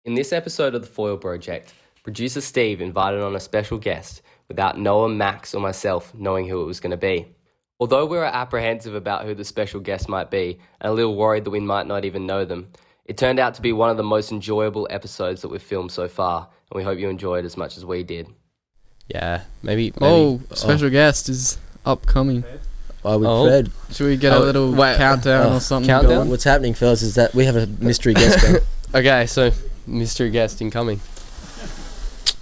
In this episode of the Foil Project, producer Steve invited on a special guest without Noah, Max or myself knowing who it was going to be. Although we were apprehensive about who the special guest might be and a little worried that we might not even know them, it turned out to be one of the most enjoyable episodes that we've filmed so far, and we hope you enjoyed as much as we did. Yeah, maybe. Special guest is upcoming. Fred. Should we get a little countdown or something? Countdown? What's happening, fellas, is that we have a mystery guest going. Okay, so mystery guest incoming.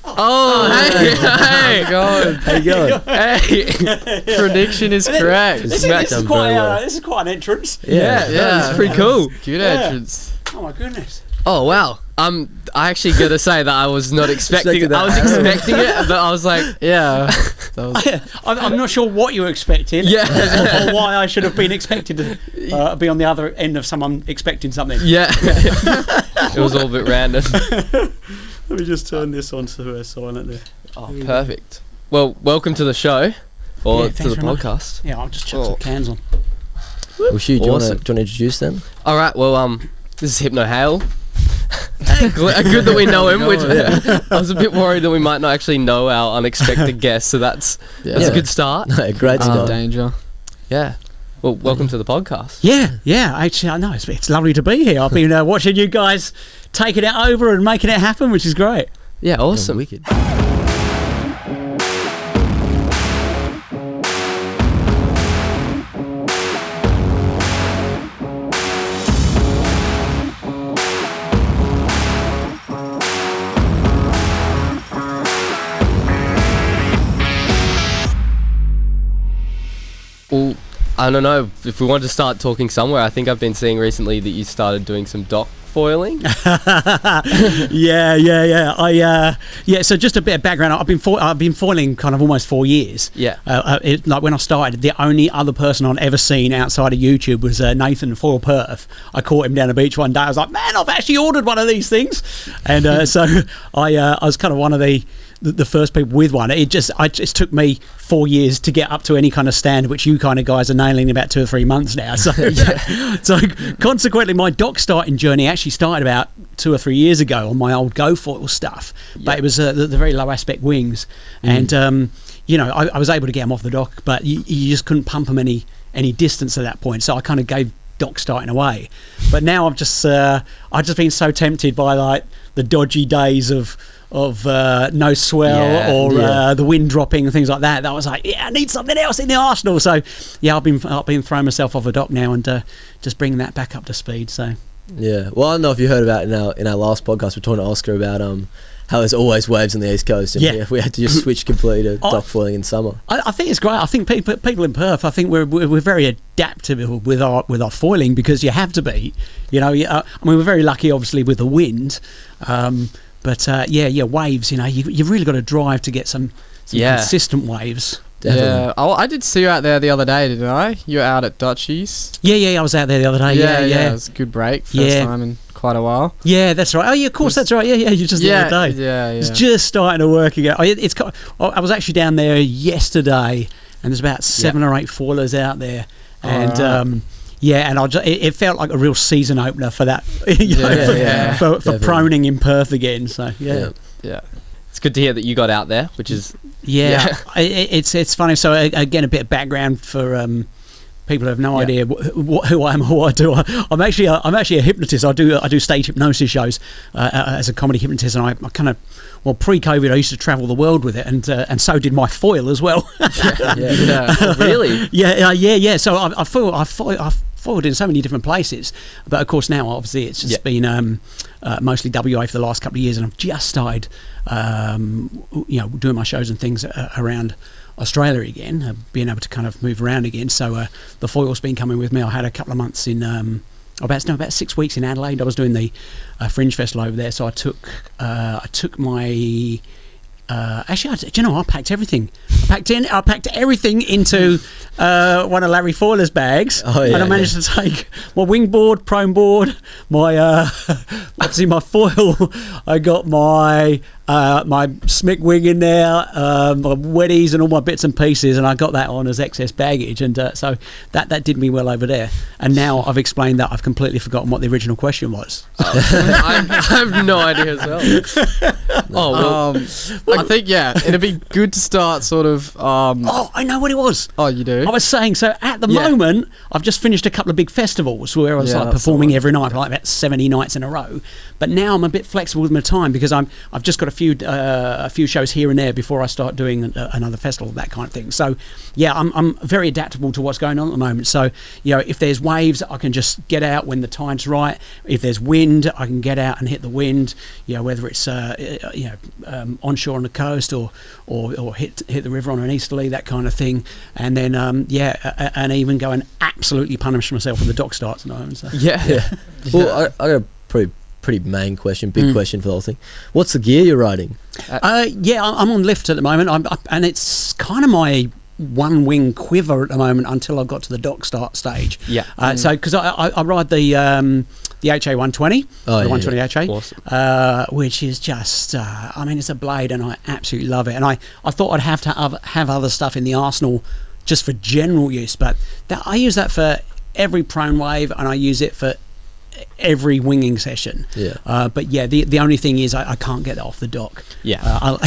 Hey, God. How you going? Hey, prediction is correct. This is quite an entrance. Yeah, it's pretty cool. Good entrance. Oh my goodness. Oh wow. I actually gotta say that I was not expecting it. I was expecting it, but I was like, yeah. I'm not sure what you were expecting. Yeah. Or why I should have been expected to be on the other end of someone expecting something. yeah. It was all a bit random. Let me just turn this on so we're silent there. Oh, perfect. Well, welcome to the show, or to the podcast. Yeah, I'll just chuck some cans on. Well, Hugh, do you want Awesome. to introduce them? All right. Well, this is Hale. Good that we know him. Which I was a bit worried that we might not actually know our unexpected guest, so that's a good start. No, great start. Danger. Yeah. Well, welcome to the podcast. Yeah. Actually, I know it's lovely to be here. I've been watching you guys taking it over and making it happen, which is great. Yeah, awesome. Wicked. Well, I don't know if we want to start talking somewhere. I think I've been seeing recently that you started doing some dock foiling. Yeah. So just a bit of background. I've been foiling kind of almost 4 years. Yeah. Like when I started, the only other person I'd ever seen outside of YouTube was Nathan Foil Perth. I caught him down the beach one day. I was like, man, I've actually ordered one of these things, and so I was kind of one of the first people with one. It just took me 4 years to get up to any kind of standard, which you kind of guys are nailing in about 2 or 3 months now. So, so consequently, my dock starting journey actually started about 2 or 3 years ago on my old GoFoil stuff. But it was the very low aspect wings, and I was able to get them off the dock, but you just couldn't pump them any distance at that point. So I kind of gave dock starting away. But now I've just been so tempted by like the dodgy days of no swell or the wind dropping and things like that. I was like, I need something else in the arsenal. So I've been throwing myself off the dock now and just bringing that back up to speed. So yeah, well, I don't know if you heard about in our last podcast, we're talking to Oscar about how there's always waves on the East Coast, and we had to just switch completely to dock foiling in summer. I think it's great. I think people in Perth, I think we're very adaptable with our foiling, because you have to be. We're very lucky, obviously, with the wind. But waves. You've really got to drive to get some consistent waves. Definitely. Yeah. Oh, I did see you out there the other day, didn't I? You were out at Dutchies. Yeah. I was out there the other day. Yeah. It was a good break. First time in quite a while. Yeah, that's right. Oh, yeah, of course, that's right. Yeah. You just the other day. Yeah. It's just starting to work again. I was actually down there yesterday, and there's about 7 or 8 foilers out there, and. Right. And it felt like a real season opener for that, for proning in Perth again. So yeah, it's good to hear that you got out there, which is it's funny. So again, a bit of background for people who have no idea who I am or what I do. I'm actually a hypnotist. I do stage hypnosis shows as a comedy hypnotist, and I kind of pre-COVID I used to travel the world with it, and so did my foil as well. Really? Yeah. So I've foiled in so many different places, but of course now obviously it's just been mostly WA for the last couple of years, and I've just started doing my shows and things around Australia again, being able to kind of move around again. So the foil's been coming with me. I had a couple of months in about 6 weeks in Adelaide. I was doing the Fringe Festival over there, so I took my I packed everything. I packed everything into one of Larry Foiler's bags, and I managed to take my wingboard, prone board, my obviously my foil. I got my smick wing in there, my weddies and all my bits and pieces, and I got that on as excess baggage, and so that did me well over there. And now I've explained that, I've completely forgotten what the original question was. I have no idea as well. I think it'd be good to start sort of. I know what it was. Oh, you do? I was saying, so at the moment, I've just finished a couple of big festivals where I was performing every night for like about 70 nights in a row. But now I'm a bit flexible with my time because I've just got a few shows here and there before I start doing another festival, that kind of thing. So yeah, I'm very adaptable to what's going on at the moment. So if there's waves, I can just get out when the time's right. If there's wind, I can get out and hit the wind. Whether it's onshore on the coast or hit the river on an easterly, that kind of thing. And then and even go and absolutely punish myself when the dock starts at the moment. So. Yeah. Well, I got a pretty main question, big question for the whole thing. What's the gear you're riding? I'm on lift at the moment, and it's kind of my one wing quiver at the moment until I've got to the dock start stage. So because I ride the HA 120, the 120 HA, awesome. which is just it's a blade, and I absolutely love it. And I thought I'd have to have other stuff in the arsenal just for general use, but I use that for every prone wave, and I use it for every winging session. But the only thing is I can't get that off the dock. I'm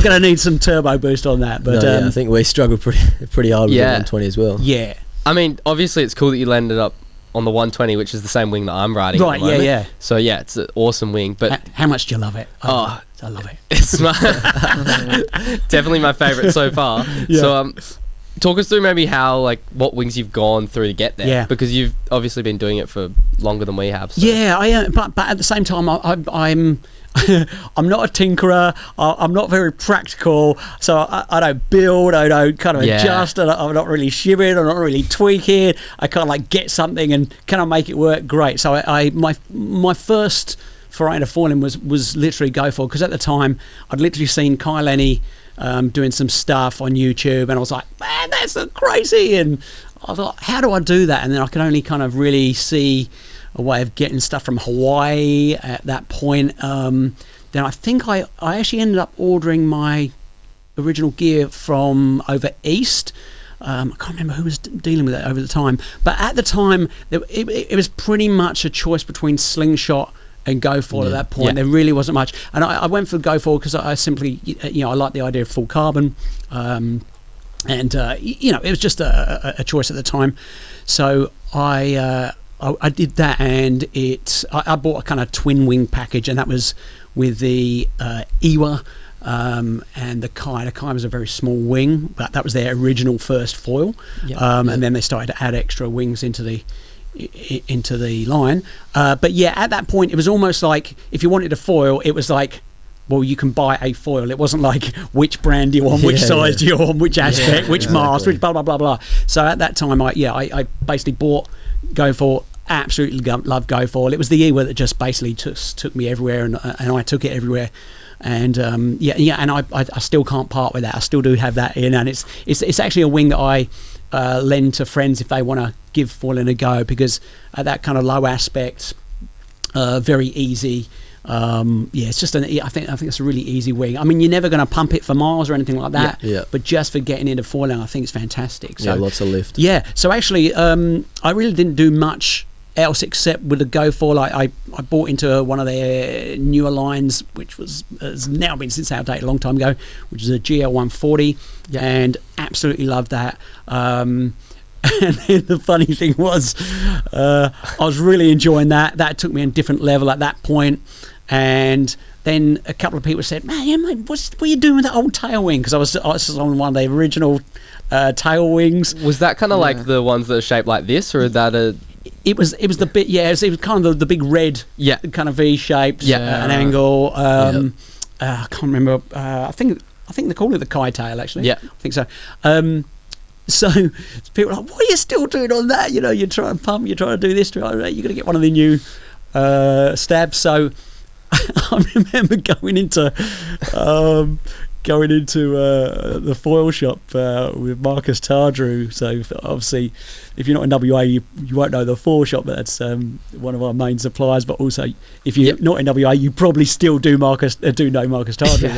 gonna need some turbo boost on that. But I think we struggled pretty hard with the 120 as well. I mean, obviously it's cool that you landed up on the 120, which is the same wing that I'm riding. Right. So it's an awesome wing. But how much do you love it? I love it. It's definitely my favorite so far. So talk us through maybe how, what wings you've gone through to get there, because you've obviously been doing it for longer than we have. So. But at the same time, I'm I'm not a tinkerer. I'm not very practical, so I don't build. I don't kind of adjust. I'm not really shimming. I'm not really tweaking. I kind of get something and kind of make it work great. So my first foray into foiling was literally go for, because at the time I'd literally seen Kyle Lenny doing some stuff on YouTube, and I was like, man, that's so crazy. And I thought, how do I do that? And then I could only kind of really see a way of getting stuff from Hawaii at that point. Then I think I actually ended up ordering my original gear from over east. I can't remember who was dealing with it over the time, but at the time it was pretty much a choice between Slingshot and Go For at that point. There really wasn't much, and I went for Go For because I simply, I like the idea of full carbon, and it was just a choice at the time. So I did that, and I bought a kind of twin wing package, and that was with the Iwa and the Kai. The Kai was a very small wing, but that was their original first foil, and then they started to add extra wings into the line. But at that point it was almost like, if you wanted a foil, it was like, well, you can buy a foil. It wasn't like, which brand do you want, which size do you want, which aspect, which mast, which blah blah blah blah. So at that time I basically bought Go For. Absolutely loved Go For. It was the Ewa that just basically took me everywhere, and I took it everywhere. And and I still can't part with that. I still do have that in, and it's actually a wing that I lend to friends if they want to give foiling a go, because at that kind of low aspect, very easy. It's just I think it's a really easy wing. I mean, you're never going to pump it for miles or anything like that. But just for getting into foiling, I think it's fantastic. So lots of lift. So actually, I really didn't do much else except with the Go For. I bought into one of their newer lines, which has now been since outdated a long time ago, which is a GL 140, and absolutely loved that. And then the funny thing was, I was really enjoying that. That took me a different level at that point. And then a couple of people said, man, what are you doing with that old tail wing? Because I was on one of the original tail wings. Was that kind of like the ones that are shaped like this, or is that a... It was the bit, it was kind of the big red, kind of V-shaped, an angle. I can't remember. I think they call it the Kai tail, actually. I think so. So people are like, what are you still doing on that? You try and pump, you try to do this, you're going to get one of the new stabs. So I remember going into going into the foil shop with Marcus Tardrew. So obviously, if you're not in WA, you won't know the foil shop, but that's one of our main suppliers. But also, if you're not in WA, you probably still do know Marcus Tardrew.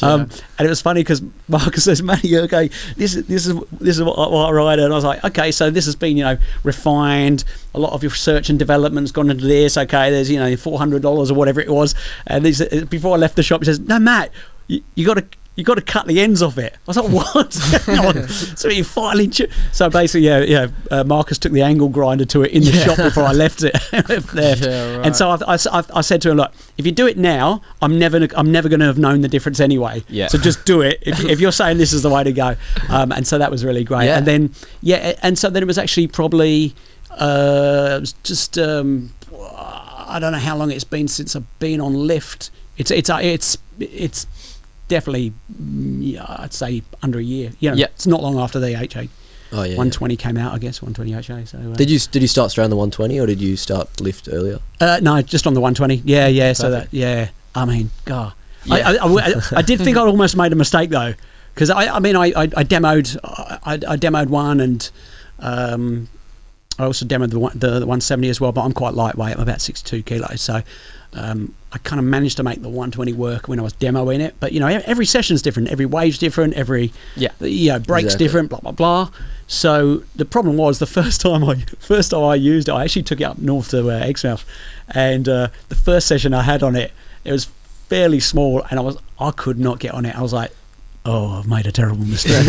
And it was funny because Marcus says, "Matty, okay, this is what I ride," and I was like, "Okay, so this has been refined. A lot of your research and development's gone into this. Okay, there's $400 or whatever it was." And before I left the shop, he says, "No, Matt, you got to cut the ends off it." I was like, "What?" So you finally so basically, Marcus took the angle grinder to it in the shop before I left it. Right. And so I said to him, "Look, if you do it now, I'm never going to have known the difference anyway. Yeah. So just do it if you're saying this is the way to go." And so that was really great. Yeah. And then and so then it was actually probably just I don't know how long it's been since I've been on lift. It's definitely, I'd say under a year. It's not long after the HA 120 came out, I guess, 120 HA. So did you start straight on the 120 or did you start lift earlier? No, just on the 120. Yeah. Perfect. So that I mean, God, I did think I'd almost made a mistake though, because I demoed one and. I also demoed the 170 as well, but I'm quite lightweight. I'm about 62 kilos, so I kind of managed to make the 120 work when I was demoing it. But every session's different, every wave's different, every break's different, blah blah blah. So the problem was the first time I used it, I actually took it up north to Exmouth, and the first session I had on it, it was fairly small, and I could not get on it. I was like, "Oh, I've made a terrible mistake."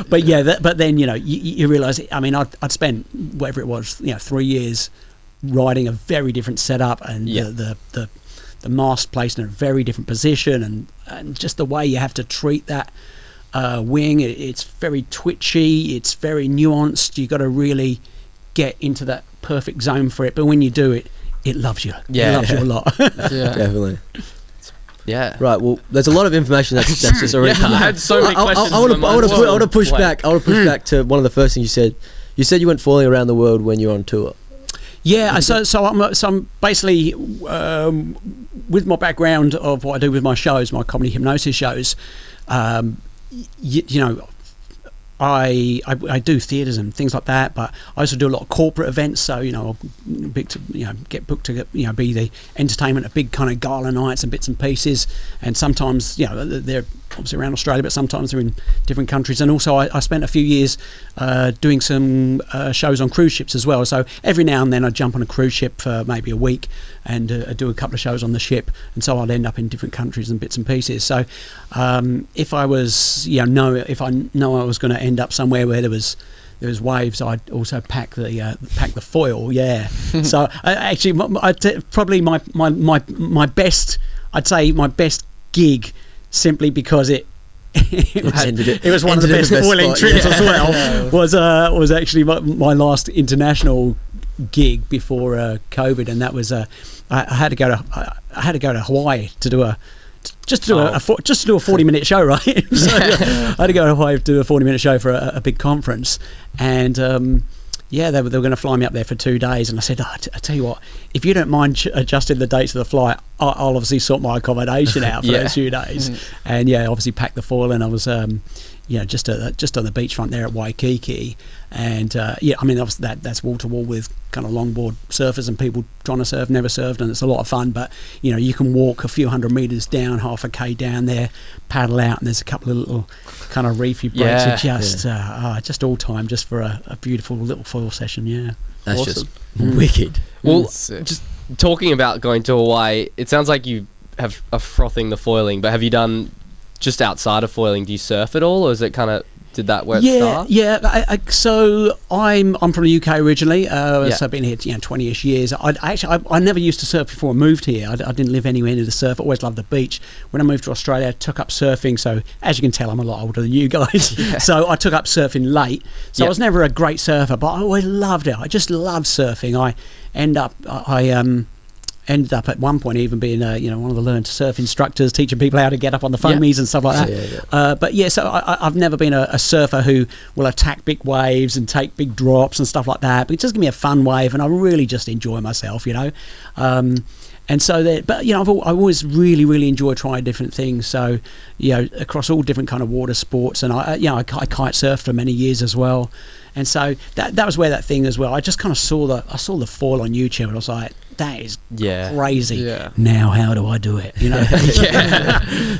But then you realise. I mean, I'd spent whatever it was, 3 years riding a very different setup, and the mast placed in a very different position, and just the way you have to treat that wing. It's very twitchy. It's very nuanced. You got to really get into that perfect zone for it. But when you do it, it loves you. Yeah, it loves you a lot. Definitely. Yeah. Right. Well, there's a lot of information that's just already. I had so many questions. I want to push back. I want to push back to one of the first things you said. You said you went foiling around the world when you're on tour. Yeah. So I'm basically with my background of what I do with my shows, my comedy hypnosis shows. I do theatres and things like that, but I also do a lot of corporate events. So I'll get booked to be the entertainment of big kind of gala nights and bits and pieces. And sometimes they're obviously around Australia, but sometimes they're in different countries. And also I spent a few years doing some shows on cruise ships as well. So every now and then I jump on a cruise ship for maybe a week and do a couple of shows on the ship. And so I'd end up in different countries and bits and pieces. So if I was if I know I was going to end up somewhere where there was waves, I'd also pack the foil. Yeah. So probably my best, I'd say my best gig, simply because it was one of the best foiling trips as well. Was actually my last international gig before COVID, and that was I had to go to Hawaii to do a 40-minute show, right? So I had to go to Hawaii to do a 40-minute show for a big conference, and they were going to fly me up there for 2 days, and I said, I tell you what, if you don't mind adjusting the dates of the flight, I'll obviously sort my accommodation out for those few days. And obviously packed the foil, and I was just on the beachfront there at Waikiki, and I mean obviously that's wall to wall with kind of longboard surfers and people trying to surf, never surfed, and it's a lot of fun. But you can walk a few hundred meters down, half a k down there, paddle out, and there's a couple of little kind of reefy breaks. Just all time, just for a beautiful little foil session. Yeah, that's awesome. Just wicked. Well, just talking about going to Hawaii, it sounds like you are frothing the foiling, but have you done just outside of foiling? Do you surf at all, or is it kind of did that where it start? So I'm from the UK originally. So I've been here 20ish years. I never used to surf before I moved here. I didn't live anywhere near the surf. I always loved the beach. When I moved to Australia, I took up surfing. So as you can tell, I'm a lot older than you guys. So I took up surfing late. So I was never a great surfer, but I always loved it. I just loved surfing. I ended ended up at one point even being one of the learn to surf instructors, teaching people how to get up on the foamies and stuff like that. But yeah, so I've never been a surfer who will attack big waves and take big drops and stuff like that, but it just give me a fun wave, and I really just enjoy myself, and so that, but I've always really enjoyed trying different things. So across all different kind of water sports, and I kite surfed for many years as well. And so that was where that thing as well. I just kind of saw the foil on YouTube, and I was like, that is crazy. Yeah. Now how do I do it?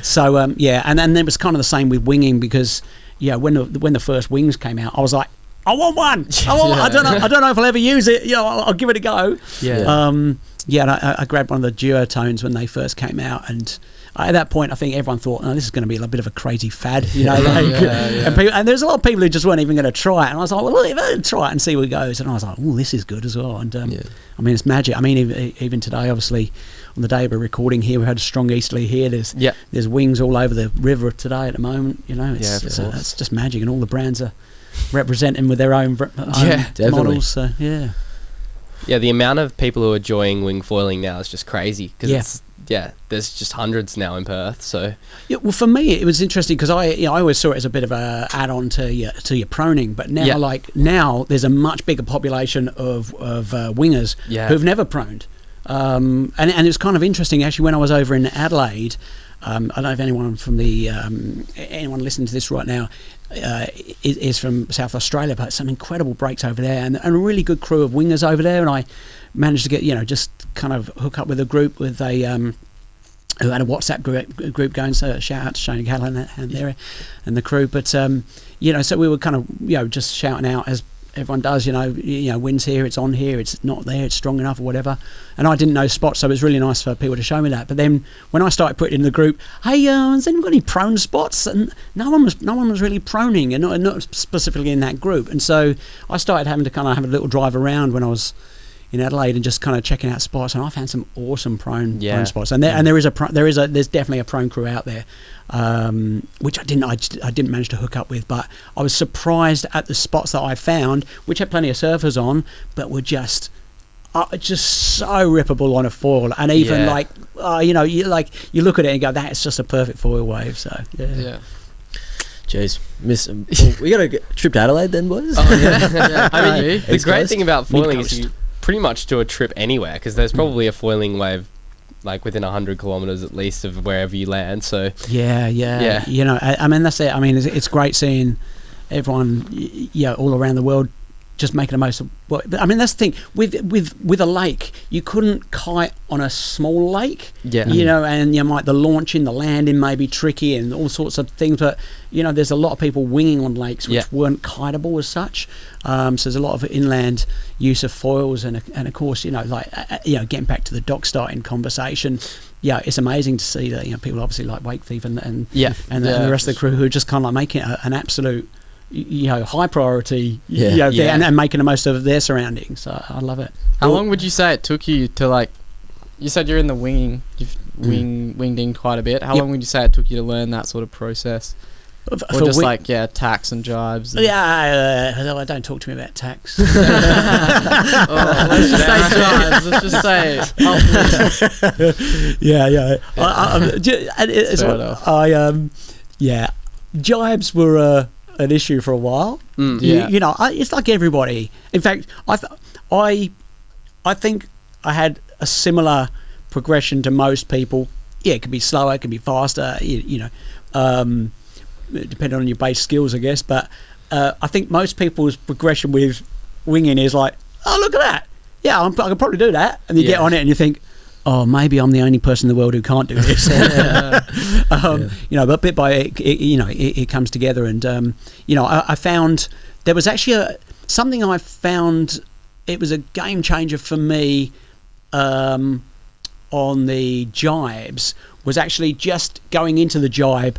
So and then it was kind of the same with winging, because when the first wings came out, I was like, I want one. I don't know if I'll ever use it. I'll give it a go. And I grabbed one of the duotones when they first came out, and at that point I think everyone thought, this is going to be a bit of a crazy fad, and there's a lot of people who just weren't even going to try it, and I was like, well, let's try it and see where it goes. And I was like, oh, this is good as well. And I mean, it's magic. I mean, even today, obviously on the day we're recording here, we had a strong easterly here. There's wings all over the river today at the moment. It's just magic, and all the brands are representing with their own models. So yeah, the amount of people who are enjoying wing foiling now is just crazy, because there's just hundreds now in Perth. So well, for me it was interesting, because I always saw it as a bit of a add-on to your proning, but now now there's a much bigger population of wingers who've never proned, and it was kind of interesting actually when I was over in Adelaide. I don't know if anyone from anyone listening to this right now is from South Australia, but some incredible breaks over there, and a really good crew of wingers over there. And I managed to get just kind of hook up with a group with a who had a WhatsApp group going. So shout out to Shane Hale and the crew. But so we were kind of just shouting out as everyone does, wind's here, it's on here, it's not there, it's strong enough or whatever. And I didn't know spots, so it was really nice for people to show me that. But then when I started putting in the group, hey, has anyone got any prone spots? And no one was really proning, and not specifically in that group. And so I started having to kind of have a little drive around when I was in Adelaide and just kind of checking out spots, and I found some awesome prone spots. And there's definitely a prone crew out there, which I didn't manage to hook up with, but I was surprised at the spots that I found, which had plenty of surfers on, but were just so rippable on a foil. And even you look at it and go, that's just a perfect foil wave. So Jeez, we got a trip to Adelaide then, boys. I mean, the great thing about foiling is you pretty much do a trip anywhere, because there's probably a foiling wave like within 100 kilometers at least of wherever you land. So I mean, that's it. I mean, it's great seeing everyone all around the world just making the most of but I mean, that's the thing with a lake. You couldn't kite on a small lake, and the launching, the landing may be tricky and all sorts of things, but there's a lot of people winging on lakes which weren't kiteable as such. So there's a lot of inland use of foils, and of course, getting back to the dock starting conversation, it's amazing to see that people obviously like Wake Thief and the rest of the crew who are just kind of like making it an absolute high priority and making the most of their surroundings. So I love it. How long would you say it took you to, you said you're in the winging, you've winged in quite a bit. How long would you say it took you to learn that sort of process? Or just tacks and jibes? I don't talk to me about tacks. Let's just say jibes. Let's just say jibes were an issue for a while. It's like everybody. In fact, I think I had a similar progression to most people. It could be slower, it could be faster, depending on your base skills, I guess. But I think most people's progression with winging is like, oh, look at that. Yeah, I can probably do that. And you get on it and you think, oh, maybe I'm the only person in the world who can't do this. But bit by it, it comes together. And, I found there was actually something I found, it was a game changer for me on the jibes, was actually just going into the jibe,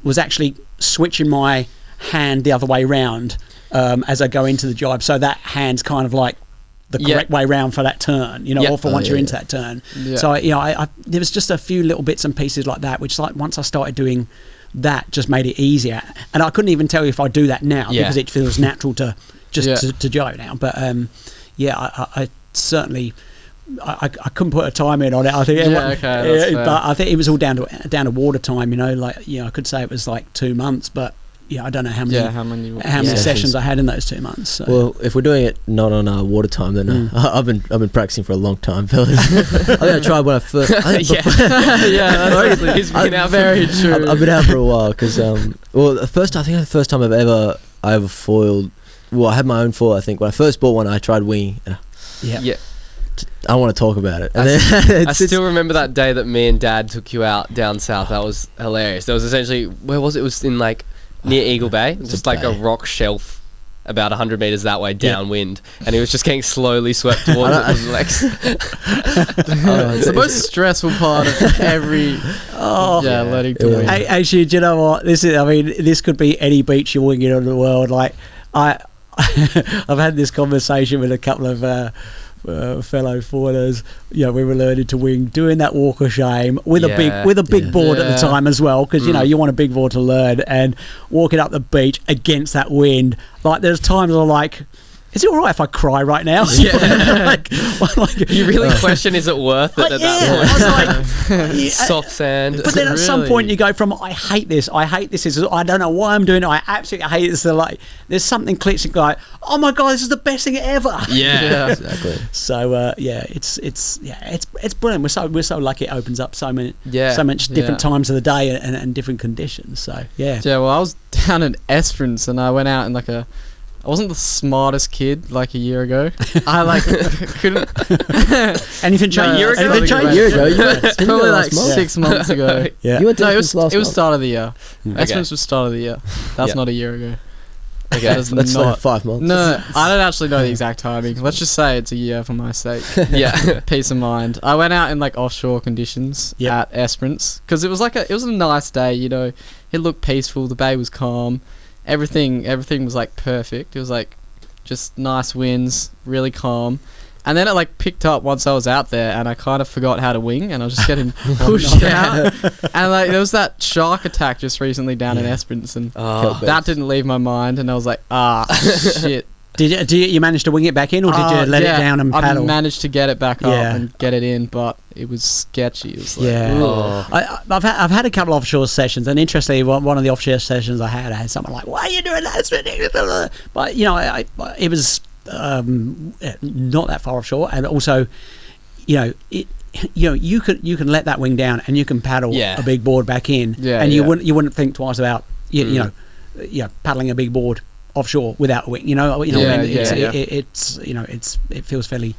was actually switching my hand the other way round as I go into the jibe. So that hand's kind of like the correct way round for that turn, or for once you're into that turn. Yeah. So, I there was just a few little bits and pieces like that, which once I started doing that, just made it easier. And I couldn't even tell you if I do that now because it feels natural to just to jibe now. But I certainly I couldn't put a time in on it. I think, that's fair. but I think it was all down to water time. Like I could say it was like 2 months, but I don't know how many sessions I had in those 2 months. So. Well, if we're doing it not on water time, then I've been practicing for a long time, fellas. I'm gonna try when I first. He's been out very true. I've been out for a while because the first time I ever foiled. Well, I had my own foil. I think when I first bought one, I tried winging. Yeah. I don't want to talk about it. I still remember that day that me and Dad took you out down south. That was hilarious. There was essentially, where was it? It was in like near Eagle Bay, just like a rock shelf about 100 meters that way downwind, and he was just getting slowly swept towards it with his legs. It's the most stressful part of every letting to wing. Actually, do you know what? This could be any beach you're winging in the world. Like I've had this conversation with a couple of fellow foilers. We were learning to wing, doing that walk of shame with a big board at the time as well, because you want a big board to learn, and walking up the beach against that wind. Like there's times I'm like, is it all right if I cry right now? You really question, is it worth it at that point? I was like, soft sand. But then at some point you go from, I hate this, I don't know why I'm doing it, I absolutely hate this, to like, there's something clicks and like, oh my God, this is the best thing ever. Yeah. Exactly. So it's brilliant. We're so lucky it opens up so much different times of the day and different conditions. So well, I was down in Esperance and I went out in I wasn't the smartest kid like a year ago. I couldn't. Anything changed? A year ago. Probably like 6 months ago. Yeah. You went to it was last month. start of the year. Esperance was start of the year. That's not a year ago. Okay, that's like 5 months. No, I don't actually know the exact timing. Let's just say it's a year for my sake. Yeah, peace of mind. I went out in offshore conditions at Esperance because it was a nice day. It looked peaceful. The bay was calm. Everything was perfect. It was just nice winds, really calm. And then it picked up once I was out there, and I kind of forgot how to wing, and I was just getting pushed out. And there was that shark attack just recently down in Esperance, and that didn't leave my mind. And I was like, shit. Did you manage to wing it back in, or did you let it down and paddle? I managed to get it back up and get it in, but it was sketchy. It was I've had a couple of offshore sessions, and interestingly, one of the offshore sessions I had someone like, "Why are you doing that? It's ridiculous." But it was not that far offshore, and also, you can let that wing down, and you can paddle a big board back in, and you wouldn't think twice about paddling a big board offshore without a wing. It feels fairly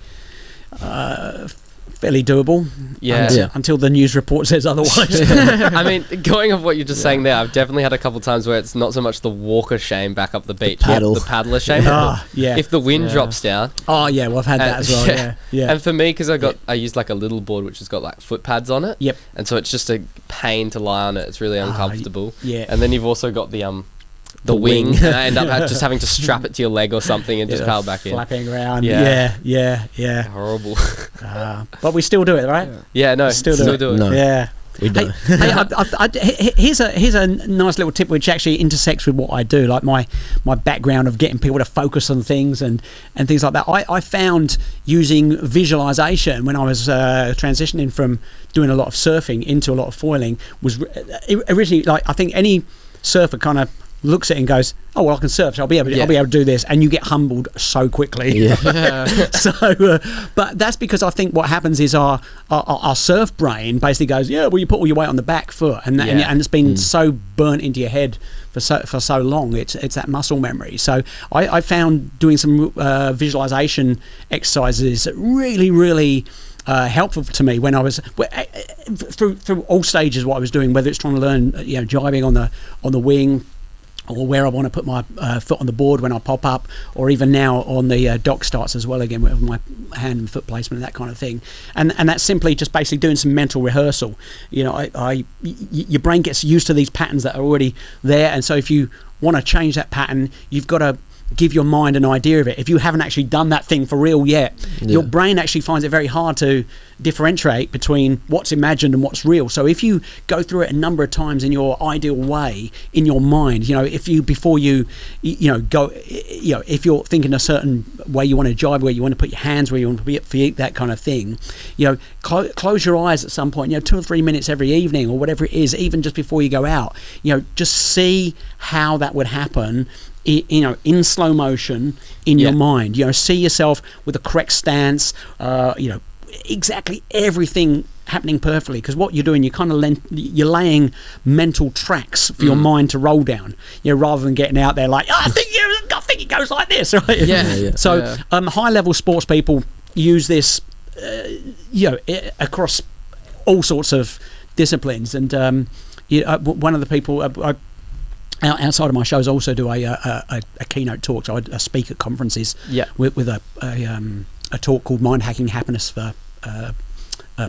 doable until the news report says otherwise. I mean, going off what you're just saying there, I've definitely had a couple times where it's not so much the walker shame back up the beach, the paddler shame. If the wind drops down. Well, I've had that as well. And for me, because I used a little board which has got foot pads on it. Yep. And so it's just a pain to lie on it. It's really uncomfortable. Yeah. And then you've also got the wing, and I end up just having to strap it to your leg or something and just paddle back in. Flapping around. Yeah. Horrible. But we still do it, right? Yeah, no. Still do it. No. Yeah. We don't. Here's a nice little tip which actually intersects with what I do, like my background of getting people to focus on things and things like that. I found using visualization when I was transitioning from doing a lot of surfing into a lot of foiling was originally I think any surfer kind of looks at it and goes, oh well, I can surf, so I'll be able to do this, and you get humbled so quickly. But that's because I think what happens is our surf brain basically goes, well, you put all your weight on the back foot, and it's been so burnt into your head for so long. It's that muscle memory. So I found doing some visualization exercises really, really helpful to me when I was through all stages. What I was doing, whether it's trying to learn jibing on the wing, or where I want to put my foot on the board when I pop up, or even now on the dock starts as well, again with my hand and foot placement and that kind of thing. And that's simply just basically doing some mental rehearsal. Your brain gets used to these patterns that are already there, and so if you want to change that pattern, you've got to give your mind an idea of it. If you haven't actually done that thing for real yet, your brain actually finds it very hard to differentiate between what's imagined and what's real. So if you go through it a number of times in your ideal way in your mind, if you before you go, if you're thinking a certain way you want to jibe, where you want to put your hands, where you want to put your feet, that kind of thing, close your eyes at some point, 2 or 3 minutes every evening or whatever it is, even just before you go out, just see how that would happen in slow motion in your mind. See yourself with the correct stance, exactly everything happening perfectly, because what you're doing, you're laying mental tracks for your mind to roll down, rather than getting out there like, I think it goes like this, right? So high level sports people use this across all sorts of disciplines, and one of the people outside of my shows also do a keynote talk. So I speak at conferences with a talk called Mind Hacking Happiness for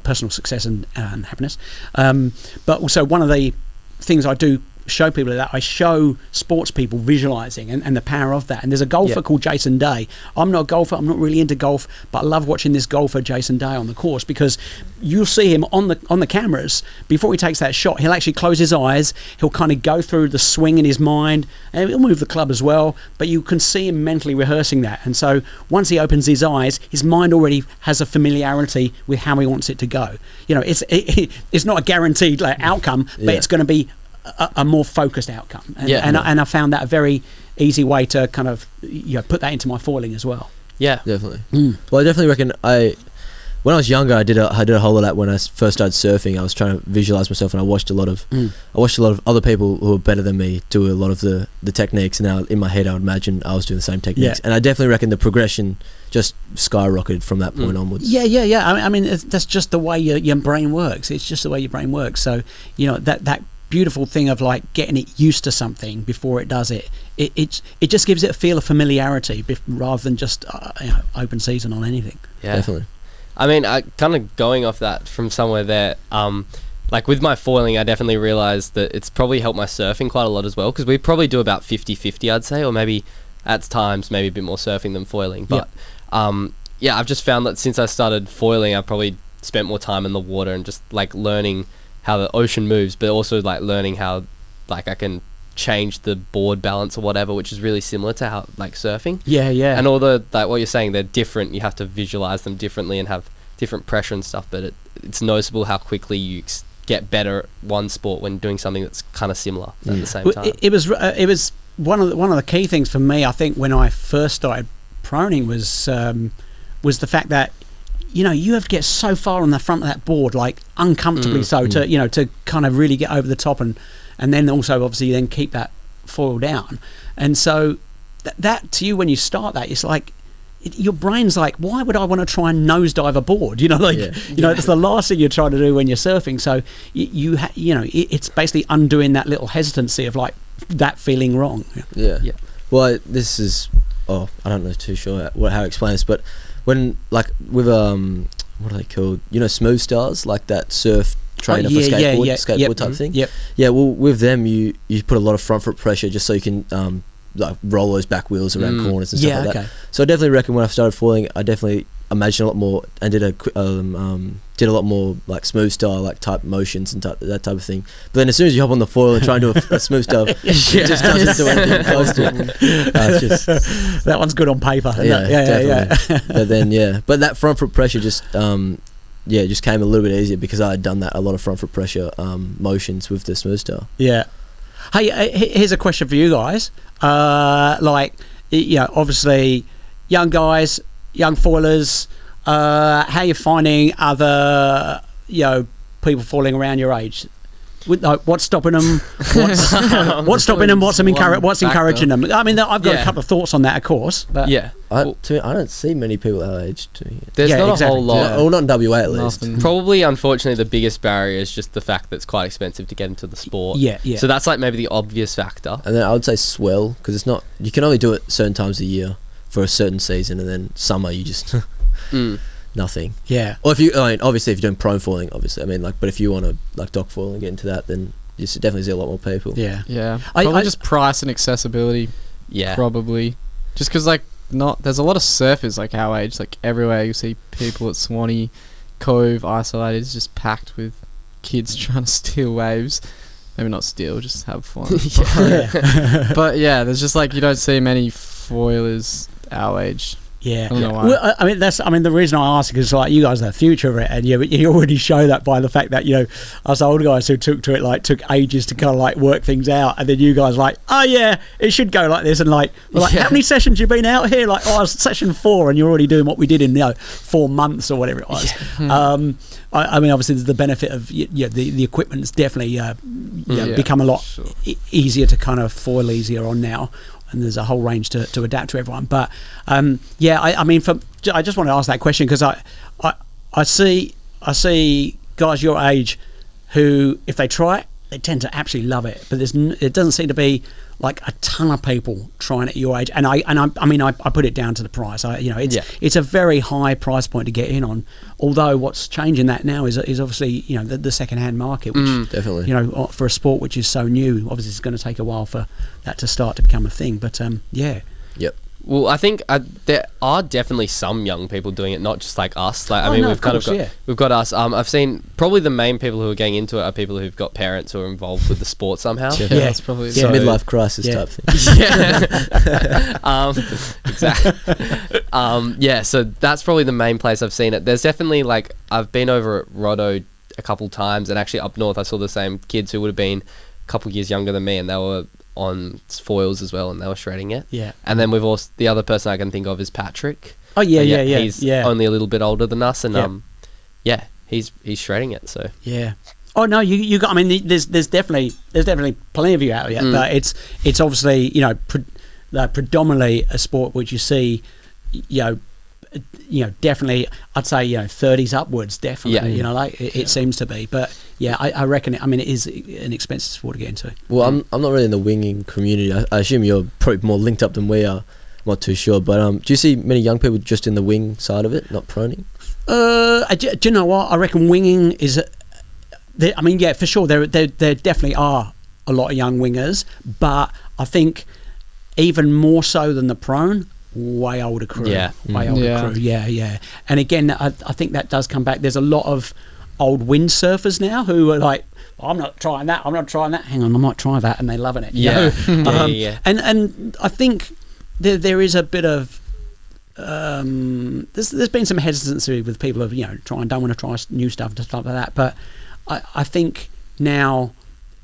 personal success and happiness. But also one of the things I do show people that I show sports people visualizing and the power of that. And there's a golfer called Jason Day. I'm not a golfer, I'm not really into golf, but I love watching this golfer Jason Day on the course, because you'll see him on the cameras before he takes that shot. He'll actually close his eyes, he'll kind of go through the swing in his mind, and he'll move the club as well, but you can see him mentally rehearsing that. And so once he opens his eyes, his mind already has a familiarity with how he wants it to go. It's not a guaranteed outcome, but it's going to be a more focused outcome, and I found that a very easy way to kind of put that into my foiling as well. Definitely. Well, I definitely reckon when I was younger, I did a whole lot of that. When I first started surfing, I was trying to visualize myself, and I watched a lot of other people who were better than me do a lot of the techniques, and now in my head I would imagine I was doing the same techniques, and I definitely reckon the progression just skyrocketed from that point onwards. I mean that's just the way your brain works. It's just the way your brain works. So that beautiful thing of getting it used to something before it does it just gives it a feel of familiarity rather than just open season on anything. Definitely. I mean, I kind of going off that from somewhere there, with my foiling, I definitely realized that it's probably helped my surfing quite a lot as well, because we probably do about 50-50, I'd say, or maybe at times maybe a bit more surfing than foiling, but I've just found that since I started foiling, I've probably spent more time in the water and just learning how the ocean moves, but also learning how I can change the board balance or whatever, which is really similar to how surfing. And although what you're saying, they're different, you have to visualize them differently and have different pressure and stuff, but it's noticeable how quickly you get better at one sport when doing something that's kind of similar at the same time. It was one of the key things for me, I think, when I first started proning was the fact that you have to get so far on the front of that board, uncomfortably to kind of really get over the top, and then also obviously then keep that foil down. And so that to you, when you start that, it's your brain's why would I want to try and nosedive a board? It's the last thing you're trying to do when you're surfing. So it's basically undoing that little hesitancy of that feeling wrong. Well, this is I don't know too sure how to explain this, but when with what are they called? Smooth stars, that surf trainer for skateboard type thing. Well, with them you put a lot of front foot pressure just so you can roll those back wheels around corners and stuff like that. So I definitely reckon when I started foiling, I definitely imagined a lot more and did a lot more smooth style type motions and that type of thing. But then as soon as you hop on the foil and try and do a smooth style, it just doesn't do anything close to it. That one's good on paper. But that front foot pressure just just came a little bit easier because I had done that a lot of front foot pressure motions with the smooth style. Hey, here's a question for you guys. Obviously young guys, young foilers, how you finding other people falling around your age? What's stopping them? What's stopping them? What's encouraging them? I mean, I've got a couple of thoughts on that, of course. But I don't see many people our age doing it. There's not a whole lot. Well, not in WA at least. Probably, unfortunately, the biggest barrier is just the fact that it's quite expensive to get into the sport. So that's maybe the obvious factor. And then I would say swell, because it's not. You can only do it certain times a year for a certain season, and then summer you just nothing. Or obviously if you're doing prone foiling, but if you want to dock foil and get into that, then you definitely see a lot more people. Probably just price and accessibility. Probably just because there's a lot of surfers our age, everywhere you see people at Swanee cove isolated is just packed with kids trying to steal waves. Maybe not steal, just have fun. But yeah, there's just like you don't see many foilers our age. Yeah, I don't know why. well, I mean, the reason I ask is like you guys are the future of it, and you already show that by the fact that us old guys who took ages to kind of like work things out, and then you guys like, oh yeah, it should go like this, and like, we're like, how many sessions you been out here? Like, oh, it's session 4, and you're already doing what we did in 4 months or whatever it was. I mean, obviously, there's the benefit of the equipment's definitely become a lot easier to kind of foil easier on now. And there's a whole range to adapt to everyone. But I mean, I just want to ask that question because I see guys your age who, if they try it, they tend to absolutely love it. But it doesn't seem to be like a ton of people trying it at your age. And I put it down to the price. It's a very high price point to get in on. Although what's changing that now is obviously the second-hand market, which definitely for a sport which is so new, obviously it's going to take a while for that to start to become a thing. But Yep. Well, I think there are definitely some young people doing it, not just like us. Like, we've got us. I've seen probably the main people who are getting into it are people who've got parents who are involved with the sport somehow. Yeah, that's probably midlife crisis type thing. Exactly. So that's probably the main place I've seen it. There's definitely like I've been over at Roddo a couple times, and actually up north I saw the same kids who would have been a couple years younger than me, and they were on foils as well, and they were shredding it. Yeah. And then we've also the other person I can think of is Patrick. Oh yeah. He's only a little bit older than us, and he's shredding it. So yeah. Oh no, you got. I mean, there's definitely plenty of you out here, but it's obviously predominantly a sport which you see, definitely I'd say 30s upwards, definitely. It seems to be, but yeah, I reckon it is an expensive sport to get into. Well, I'm not really in the winging community. I assume you're probably more linked up than we are. I'm not too sure, but do you see many young people just in the wing side of it, not proning? Do you know what? I reckon winging is. For sure, there definitely are a lot of young wingers, but I think even more so than the prone, way older crew. Crew. Yeah. And again, I think that does come back. There's a lot of old windsurfers now who are like, I'm not trying that. Hang on, I might try that, and they're loving it. And I think there is a bit of there's been some hesitancy with people of don't want to try new stuff and stuff like that. But I think now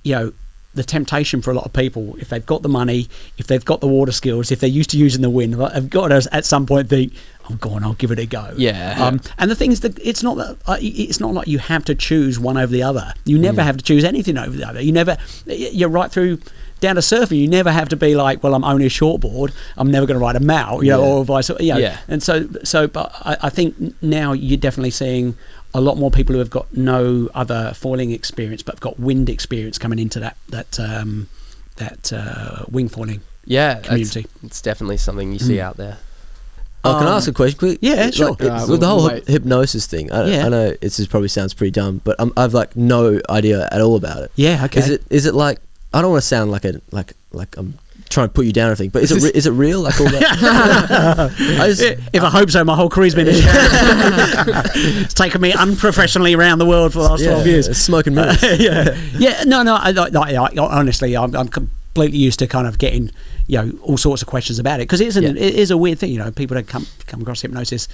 the temptation for a lot of people, if they've got the money, if they've got the water skills, if they're used to using the wind, have got to at some point think, go on, I'll give it a go. And the thing is that it's not like you have to choose one over the other. You never have to choose anything over the other. You're right through down to surfing. You never have to be like, well, I'm only a shortboard, I'm never going to ride a mout, or vice versa. And but I think now you're definitely seeing a lot more people who have got no other foiling experience but have got wind experience coming into that wing foiling community. It's definitely something you see out there. Can I ask a question quick? Yeah, sure. With the whole hypnosis thing, I know this probably sounds pretty dumb, but I've like no idea at all about it. Yeah, okay. Is it like, I don't want to sound like I'm trying to put you down or anything, but is it real? Like all that? If I hope so, my whole career's been it's taken me unprofessionally around the world for the last 12 years. Smoking mirrors. No. I honestly, I'm completely used to kind of getting all sorts of questions about it, because it is a weird thing. People don't come across hypnosis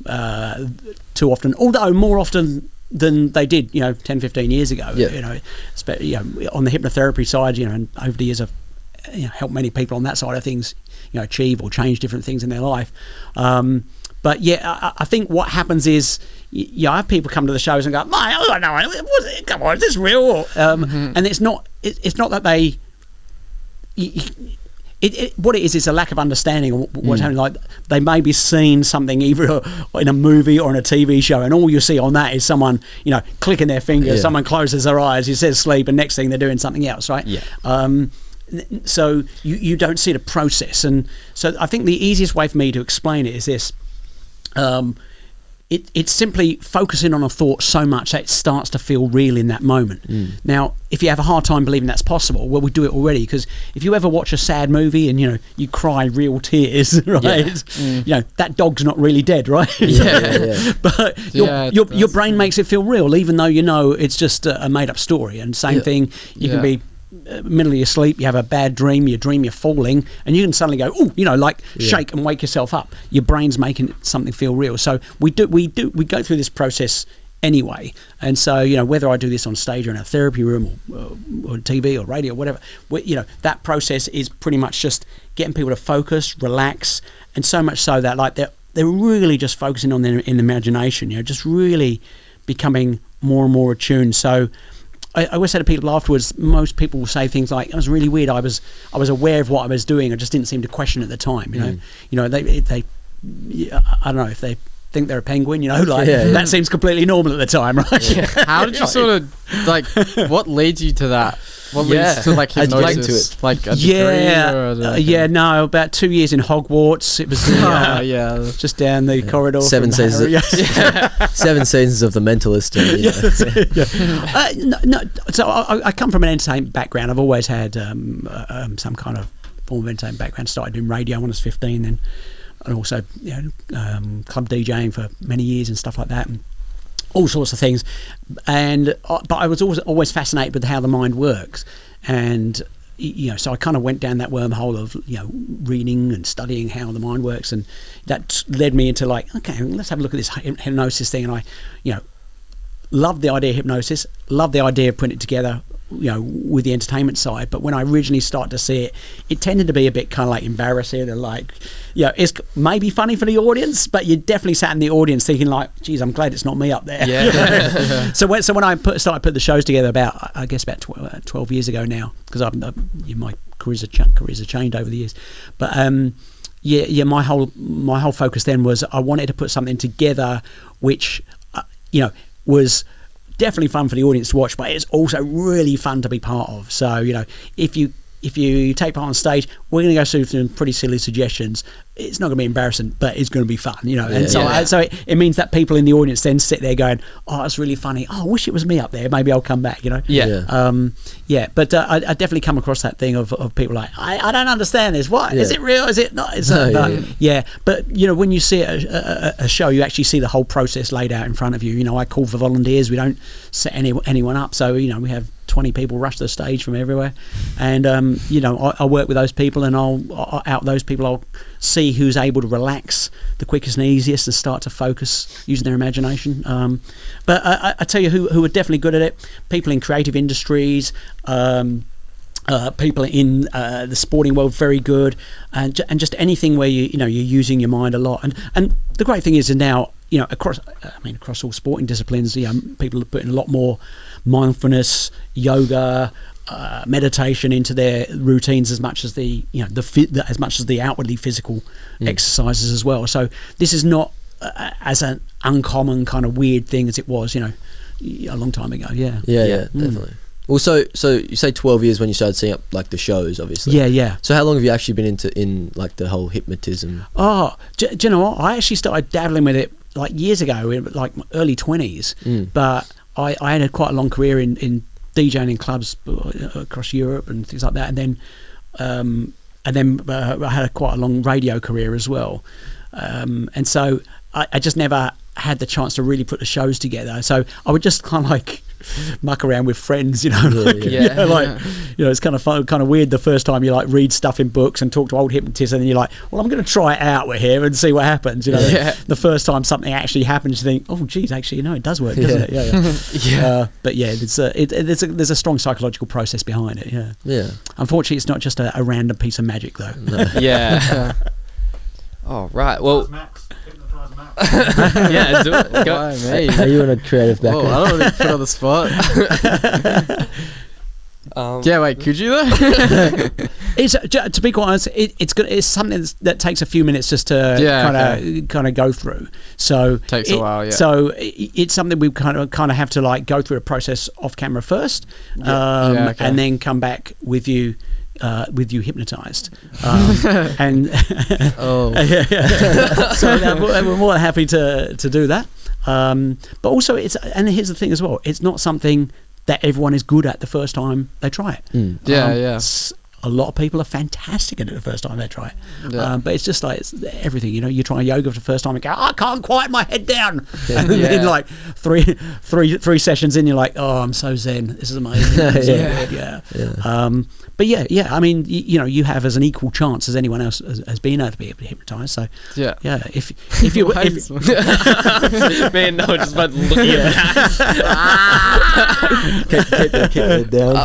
too often, although more often than they did 10-15 years ago. On the hypnotherapy side, and over the years I've helped many people on that side of things achieve or change different things in their life. But I think what happens is I have people come to the shows and go, come on, is this real? And it's not that they what it is a lack of understanding of what's happening. Like, they may be seeing something either in a movie or in a TV show, and all you see on that is someone clicking their fingers, someone closes their eyes, he says sleep, and next thing they're doing something else, right? So you don't see the process. And so I think the easiest way for me to explain it is this. it's simply focusing on a thought so much that it starts to feel real in that moment. Now, if you have a hard time believing that's possible, well, we do it already, because if you ever watch a sad movie and you cry real tears, right? That dog's not really dead, right? But your brain makes it feel real, even though it's just a made up story. And same thing, you can be middle of your sleep, you have a bad dream, you dream you're falling, and you can suddenly go, shake and wake yourself up. Your brain's making something feel real. So we go through this process anyway. And so whether I do this on stage or in a therapy room or TV or radio or whatever, that process is pretty much just getting people to focus, relax, and so much so that like they're really just focusing on their imagination, just really becoming more and more attuned. So I always say to people afterwards, most people will say things like, "It was really weird. I was aware of what I was doing. I just didn't seem to question at the time." They I don't know if they think they're a penguin. That seems completely normal at the time, right? How did you sort of like? What leads you to that? What leads to like hypnosis? Like a degree or about 2 years in Hogwarts. It was just down the corridor. 7 seasons. 7 seasons of The Mentalist. So I come from an entertainment background. I've always had some kind of form of entertainment background. Started doing radio when I was 15, then and also club DJing for many years and stuff like that, and all sorts of things. But I was always fascinated with how the mind works, and so I kind of went down that wormhole of reading and studying how the mind works, and that led me into like, okay, let's have a look at this hypnosis thing. And I loved the idea of hypnosis, loved the idea of putting it together with the entertainment side. But when I originally started to see it tended to be a bit kind of like embarrassing and like, it's maybe funny for the audience, but you definitely sat in the audience thinking like, geez, I'm glad it's not me up there. So when I started putting the shows together about 12 years ago now, because my careers have changed over the years, but my whole focus then was I wanted to put something together which was definitely fun for the audience to watch, but it's also really fun to be part of. So if you take part on stage, we're going to go through some pretty silly suggestions. It's not going to be embarrassing, but it's going to be fun, So it means that people in the audience then sit there going, "Oh, it's really funny. Oh, I wish it was me up there. Maybe I'll come back." But I definitely come across that thing of people like, I don't understand this. What is it real? Is it not? But when you see a show, you actually see the whole process laid out in front of you. I call for volunteers. We don't set anyone up, so we have 20 people rush the stage from everywhere, and I work with those people, and I'll out those people I'll see who's able to relax the quickest and easiest and start to focus using their imagination. But I tell you who are definitely good at it: people in creative industries, people in the sporting world, very good, and just anything where you're using your mind a lot. And the great thing is now across all sporting disciplines, people are putting a lot more mindfulness, yoga, meditation into their routines as much as as much as the outwardly physical exercises as well. So this is not as an uncommon kind of weird thing as it was, a long time ago. Yeah, definitely. Well, so you say 12 years when you started setting up like the shows, obviously. Yeah. So how long have you actually been in like the whole hypnotism? Oh, do you know what? I actually started dabbling with it like years ago, in like my early 20s. But I had quite a long career in DJing in clubs across Europe and things like that, and then I had quite a long radio career as well, and so I just never had the chance to really put the shows together. So I would just kind of like muck around with friends, it's kind of fun, kind of weird the first time you like read stuff in books and talk to old hypnotists, and then you're like, well, I'm going to try it out with here and see what happens. The first time something actually happens, you think, oh geez, actually it does work, doesn't it? But there's a strong psychological process behind it. Unfortunately, it's not just a random piece of magic though. Oh right, well yeah, do it. Go. Are you in a creative background? I don't want to put on the spot. Wait, could you though? It's to be quite honest, it's something that takes a few minutes just to kind of go through. So takes a while. Yeah. So it's something we kind of have to like go through a process off camera first, and then come back with you with you hypnotized, and Oh. so we're more than happy to do that. But also, and here's the thing as well: it's not something that everyone is good at the first time they try it. Yeah. A lot of people are fantastic at it the first time they try it. Yeah. But it's just like it's everything, you try yoga for the first time and go, I can't quiet my head down. And then like three sessions in, you're like, oh, I'm so zen. This is amazing. This is good, but I mean, you have as an equal chance as anyone else as being able to be hypnotized. So Yeah. if you Man, no, just about looking Keep it down.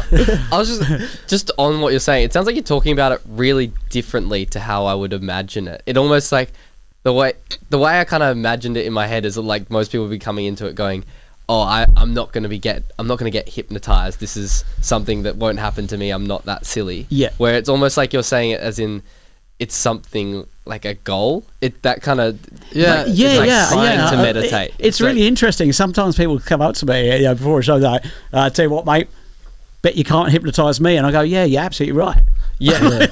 I was just on what you're saying. It sounds like you're talking about it really differently to how I would imagine it. It almost like the way I kind of imagined it in my head is that, like, most people would be coming into it going, "Oh, I'm not going to get hypnotized. This is something that won't happen to me. I'm not that silly." Yeah. Where it's almost like you're saying it as in it's something like a goal. Trying to meditate. It's really interesting. Sometimes people come up to me before a show, like, "I tell you what, mate, bet you can't hypnotize me," and I go, "Yeah, you're absolutely right." Yeah.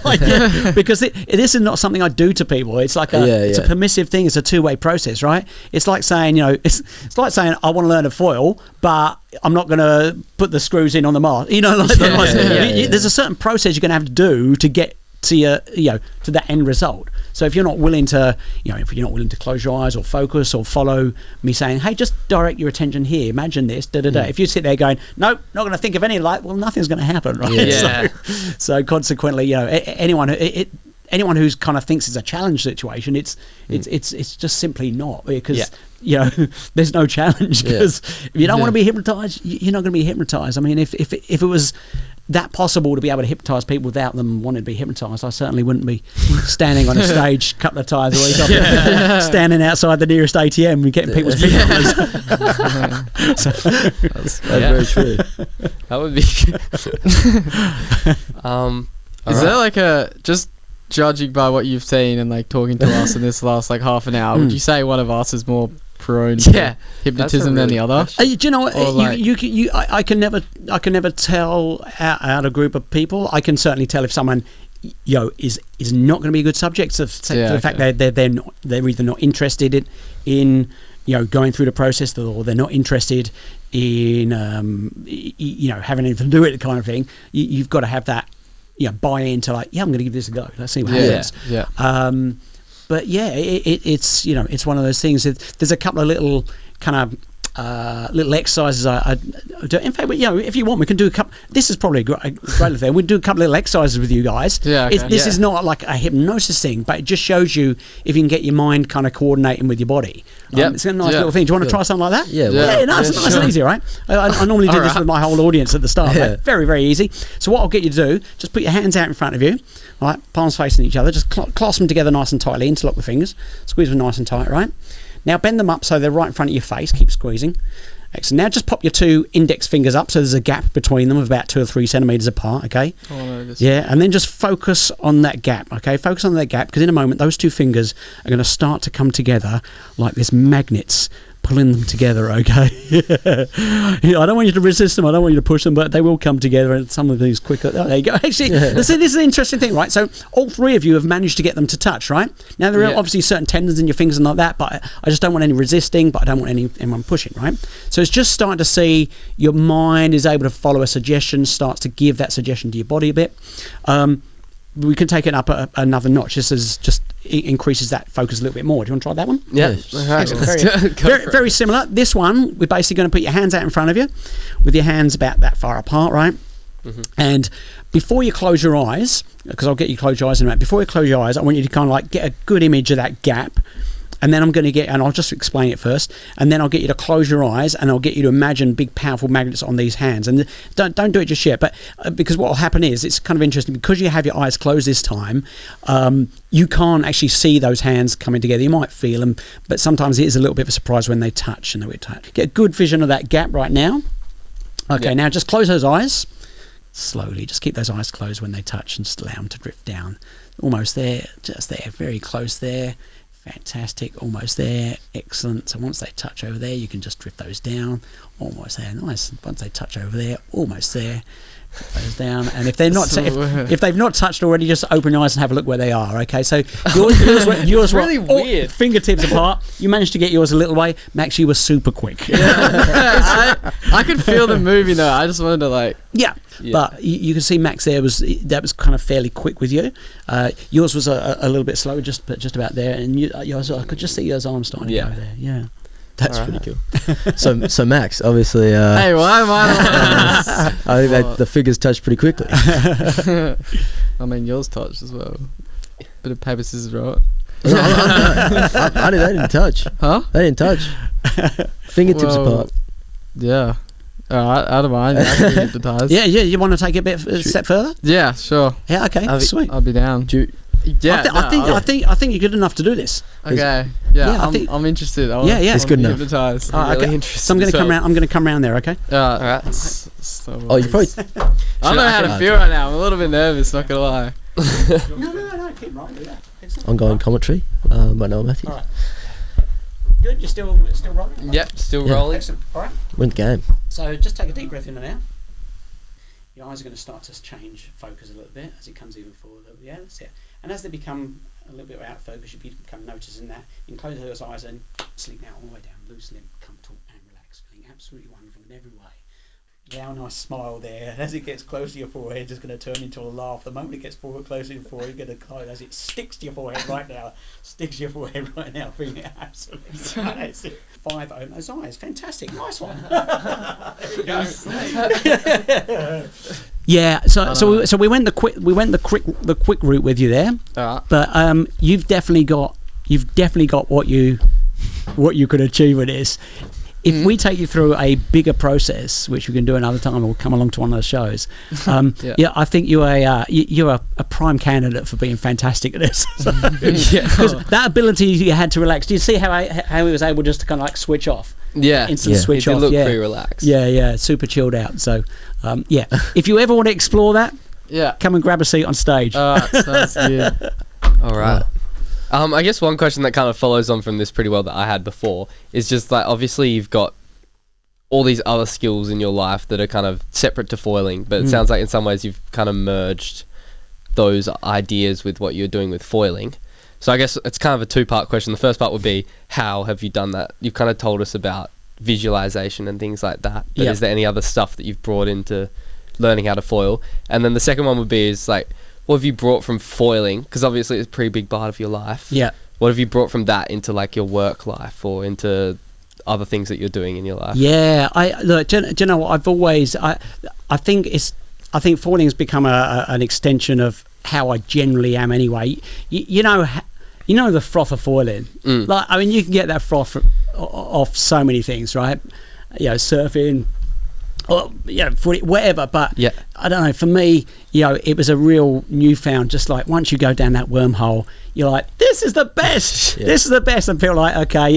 Because this is not something I do to people. It's like it's a permissive thing. It's a two-way process, right? It's like saying, it's like saying I want to learn to foil, but I'm not going to put the screws in on the mast. There's a certain process you're going to have to do to get to your, to that end result. So if you're not willing to, close your eyes or focus or follow me saying, "Hey, just direct your attention here. Imagine this." If you sit there going, "Nope, not going to think of any light," well, nothing's going to happen, right? Yeah. So consequently, anyone who's kind of thinks it's a challenge situation, it's just simply not, because there's no challenge, because if you don't want to be hypnotized, you're not going to be hypnotized. I mean, if it was that possible to be able to hypnotise people without them wanting to be hypnotised, I certainly wouldn't be standing on a stage a couple of times a week, standing outside the nearest ATM and getting people's pin numbers. That's very true. That would be. Is there like just judging by what you've seen and like talking to us in this last like half an hour, would you say one of us is more prone to hypnotism than the other? Do you know what? Like, I can never tell out a group of people. I can certainly tell if someone is not going to be a good subject, for the fact that they're either not interested in going through the process, or they're not interested in having anything to do with it, kind of thing. You've got to have that buy into, like, I'm going to give this a go. Let's see what happens. But it's it's one of those things. There's a couple of little kind of little exercises I do. In fact, if you want, we can do a couple. This is probably a great thing. We'll do a couple of little exercises with you guys. This is not like a hypnosis thing, but it just shows you if you can get your mind kind of coordinating with your body. It's a nice little thing. Do you want to try something like that? Nice and easy, right? I normally do this with my whole audience at the start. Right? Very, very easy. So what I'll get you to do, just put your hands out in front of you, right? Palms facing each other. Just clasp them together nice and tightly. Interlock the fingers. Squeeze them nice and tight, right? Now bend them up so they're right in front of your face. Keep squeezing. Excellent. Now just pop your two index fingers up so there's a gap between them of about 2 or 3 centimetres apart, okay? And then just focus on that gap, okay? Focus on that gap, because in a moment those two fingers are going to start to come together like this magnets pulling them together, okay? I don't want you to resist them, I don't want you to push them, but they will come together, and some of these quicker. Oh, there you go. Actually, this is an interesting thing, right? So all three of you have managed to get them to touch, right? Now there are obviously certain tendons in your fingers and like that, but I just don't want any resisting, but I don't want anyone pushing, right? So it's just starting to see your mind is able to follow a suggestion, starts to give that suggestion to your body a bit. We can take it up another notch. This is just increases that focus a little bit more. Do you want to try that one? Very similar. This one, we're basically going to put your hands out in front of you with your hands about that far apart, right? And before you close your eyes, because I'll get you to close your eyes in a minute, before you close your eyes, I want you to kind of like get a good image of that gap. And then I'm going to get, and I'll just explain it first, and then I'll get you to close your eyes, and I'll get you to imagine big, powerful magnets on these hands. And don't do it just yet, but because what will happen is, it's kind of interesting, because you have your eyes closed this time, you can't actually see those hands coming together. You might feel them, but sometimes it is a little bit of a surprise when they touch, and get a good vision of that gap right now. Okay, now just close those eyes. Slowly, just keep those eyes closed when they touch, and just allow them to drift down. Almost there, just there, very close there. Fantastic, almost there, excellent. So once they touch over there, you can just drift those down, almost there. Nice. Once they touch over there, almost there. Put those down, and if they're not, if they've not touched already, just open your eyes and have a look where they are. Okay, so yours were really weird. Fingertips apart. You managed to get yours a little way. Max, you were super quick. I could feel the moving though. I just wanted to like. Yeah. But you can see Max there was kind of fairly quick with you. Yours was a little bit slower, just about there, and yours, I could just see your arm starting to go there. Yeah. That's pretty cool. So Max, obviously. Hey, why am I? I think that the figures touched pretty quickly. I mean, yours touched as well. Bit of paper scissors, right? They didn't touch. Huh? They didn't touch. Fingertips apart. Yeah. All right, I don't mind. I can be hypnotised. Yeah. You want to take it a step further? Yeah, sure. Yeah. Okay. Sweet. I'll be down. I think you're good enough to do this. Okay. I'm interested. It's good enough. Hypnotised. Really interested. So I'm going to come around. I'm going to come round there. Okay. All right. You probably. I don't know how to feel right now. I'm a little bit nervous. Not gonna lie. No. Keep rolling. Yeah. Ongoing commentary by Noah Matthews. All right. Good. You're still rolling. Yep. Still rolling. Excellent. All right. We're in the game. So just take a deep breath in and out. Your eyes are going to start to change focus a little bit as it comes even forward. Yeah, that's it. And as they become a little bit out of focus, you become noticing that. You can close those eyes and sleep now all the way down, loose limp, comfortable and relaxed, feeling absolutely wonderful in every way. Now, nice smile there. As it gets close to your forehead, it's going to turn into a laugh. The moment it gets close to your forehead, you're going to close. As it sticks to your forehead right now, feeling absolutely nice. 5, open those eyes. Fantastic, nice one. There you go. Yeah, so we went the quick route with you there, but you've definitely got what you could achieve with this. If we take you through a bigger process, which we can do another time, we'll come along to one of those shows. I think you're a prime candidate for being fantastic at this. Because that ability you had to relax. Do you see how he was able just to kind of like switch off? Yeah, instant switch off. Look pretty relaxed. Yeah, super chilled out. So, if you ever want to explore that, come and grab a seat on stage. Sounds good. All right. I guess one question that kind of follows on from this pretty well that I had before is just like, obviously you've got all these other skills in your life that are kind of separate to foiling, but it sounds like in some ways you've kind of merged those ideas with what you're doing with foiling. So I guess it's kind of a two-part question. The first part would be, how have you done that? You've kind of told us about visualization and things like that, but is there any other stuff that you've brought into learning how to foil? And then the second one would be, is like, what have you brought from foiling? Because obviously it's a pretty big part of your life. Yeah. What have you brought from that into like your work life or into other things that you're doing in your life? Yeah, do you know what? I've always, I think foiling has become an extension of how I generally am anyway. You know the froth of foiling. Like, I mean, you can get that froth off so many things, right? You know, surfing, or whatever, but I don't know, for me, it was a real newfound, just like once you go down that wormhole, you're like, this is the best. This is the best, and feel like, okay,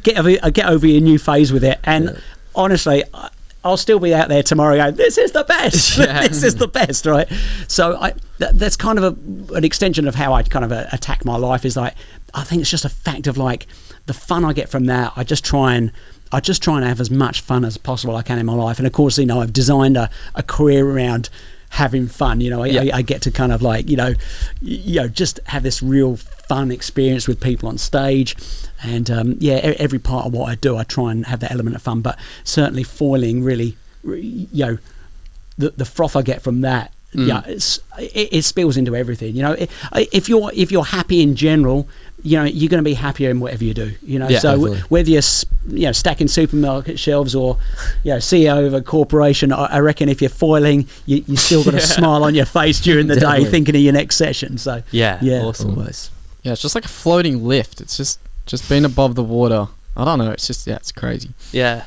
get over your new phase with it. And honestly, I'll still be out there tomorrow going, this is the best. This is the best, right? So that's kind of an extension of how I kind of attack my life. Is like, I think it's just a fact of like the fun I get from that. I just try and have as much fun as possible I can in my life. And of course, I've designed a career around having fun. I get to kind of like, just have this real fun experience with people on stage. And every part of what I do, I try and have that element of fun. But certainly foiling really, the froth I get from that, it spills into everything. If you're happy in general, you're going to be happier in whatever you do. So whether you're stacking supermarket shelves or CEO of a corporation, I reckon if you're foiling, you still got a smile on your face during the day, thinking of your next session. So awesome. Always. Yeah, it's just like a floating lift. It's just being above the water. I don't know. It's just it's crazy. Yeah,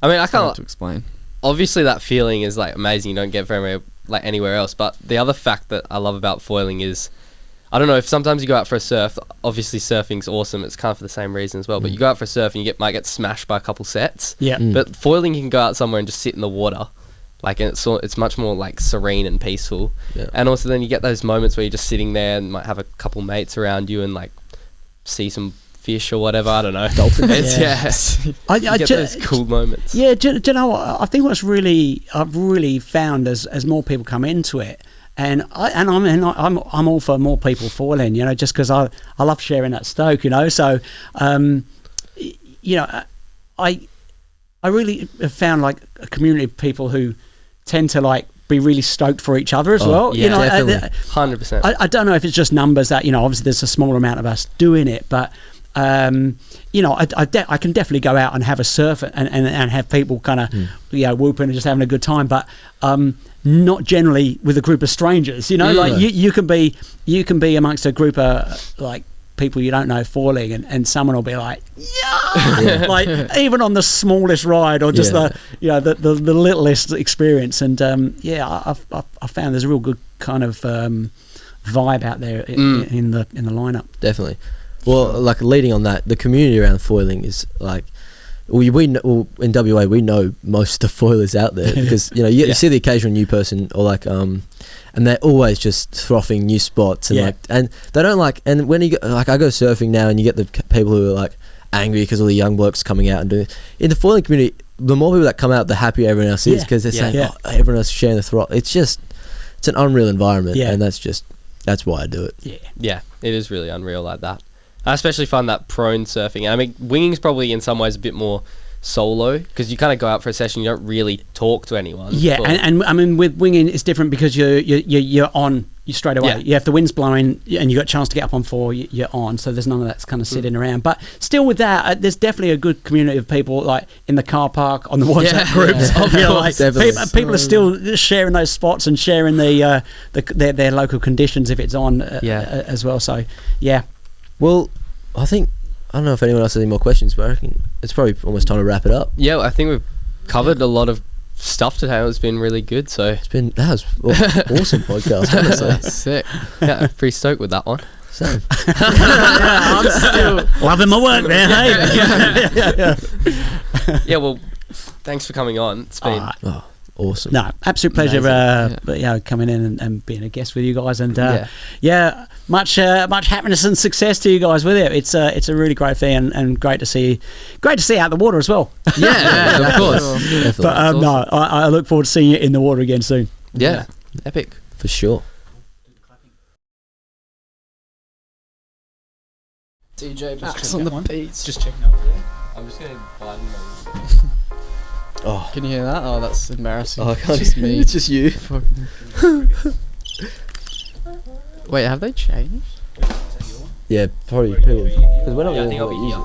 I mean, I can't to explain. Obviously, that feeling is like amazing. You don't get very like anywhere else. But the other fact that I love about foiling is, I don't know, if sometimes you go out for a surf, obviously surfing's awesome, it's kind of for the same reason as well, but you go out for a surf and you might get smashed by a couple sets. But foiling, you can go out somewhere and just sit in the water, like, and it's much more like serene and peaceful. And also then you get those moments where you're just sitting there and might have a couple mates around you and like see some fish or whatever. I don't know. Dolphin. It's, I get those cool moments. Yeah, do you know what? I think I've really found as more people come into it, and I'm all for more people foiling, you know, just because I love sharing that stoke, you know. So, you know, I really have found like a community of people who tend to like be really stoked for each other as well. Yeah, you know, definitely. 100%. I don't know if it's just numbers that, you know, obviously there's a smaller amount of us doing it, but you know, I can definitely go out and have a surf and have people kind of you know, whooping and just having a good time, but not generally with a group of strangers, you know. Like you can be amongst a group of like people you don't know foiling, and someone will be like, yeah, like even on the smallest ride or just the, you know, the littlest experience. And I found there's a real good kind of vibe out there in the lineup. Definitely. Well, like leading on that, the community around foiling is like, we know, in WA we know most of the foilers out there, because you know you see the occasional new person, or like and they're always just frothing new spots, and like, and they don't like, and when you go, like I go surfing now and you get the people who are like angry because all the young blokes coming out and doing it. In the foiling community, the more people that come out, the happier everyone else is, because they're saying, oh, everyone else is sharing the throttle. It's an unreal environment, and that's why I do it. Yeah, it is really unreal like that. I especially find that prone surfing. I mean, winging's probably in some ways a bit more solo, because you kind of go out for a session, you don't really talk to anyone. Yeah, and I mean with winging it's different, because you're on straight away. Yeah, if the wind's blowing and you got a chance to get up on 4, you're on. So there's none of that's kind of sitting around. But still, with that, there's definitely a good community of people, like in the car park, on the WhatsApp groups. You know, like, people are still sharing those spots and sharing their local conditions if it's on as well. So yeah. Well, I don't know if anyone else has any more questions, but I reckon it's probably almost time to wrap it up. Yeah, I think we've covered a lot of stuff today. It's been really good. So that was awesome podcast, honestly. Sick. Yeah, I'm pretty stoked with that one. Same. I'm still loving my work, man. Hey. Yeah. Well, thanks for coming on. It's been awesome. No, absolute pleasure. Coming in and being a guest with you guys, and much happiness and success to you guys with it. It's a really great thing, and great to see out the water as well. Yeah, of course. But I look forward to seeing you in the water again soon. Yeah, epic for sure. DJ Max on the beats. Just checking out there. I'm just gonna buy Oh, can you hear that? Oh, that's embarrassing. Oh, I can't. It's just me. It's just you. Wait, have they changed? Yeah, probably people. Because we're not I think I'll be here.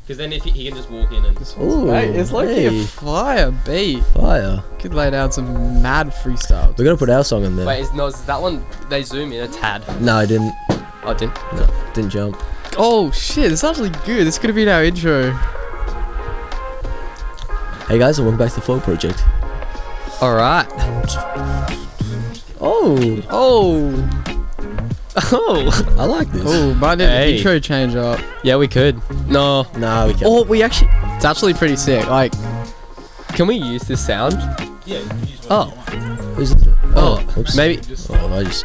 Because then if he can just walk in and. Ooh, Mate, it's like a fire beat. Fire. Could lay down some mad freestyle. We're gonna put our song in there. Wait, is that one? They zoom in a tad. No, I didn't. Oh, it didn't. No, didn't jump. Oh shit! It's actually good. This could have been our intro. Hey guys, and welcome back to the Foil Project. All right. Oh, I like this. oh! Might need an intro change up. Yeah, we could. No, No, we can't. Oh, we actually. It's actually pretty sick. Like, Can we use this sound? Yeah. Oh. Who's it? Oh. Oops. Maybe. Oh, I just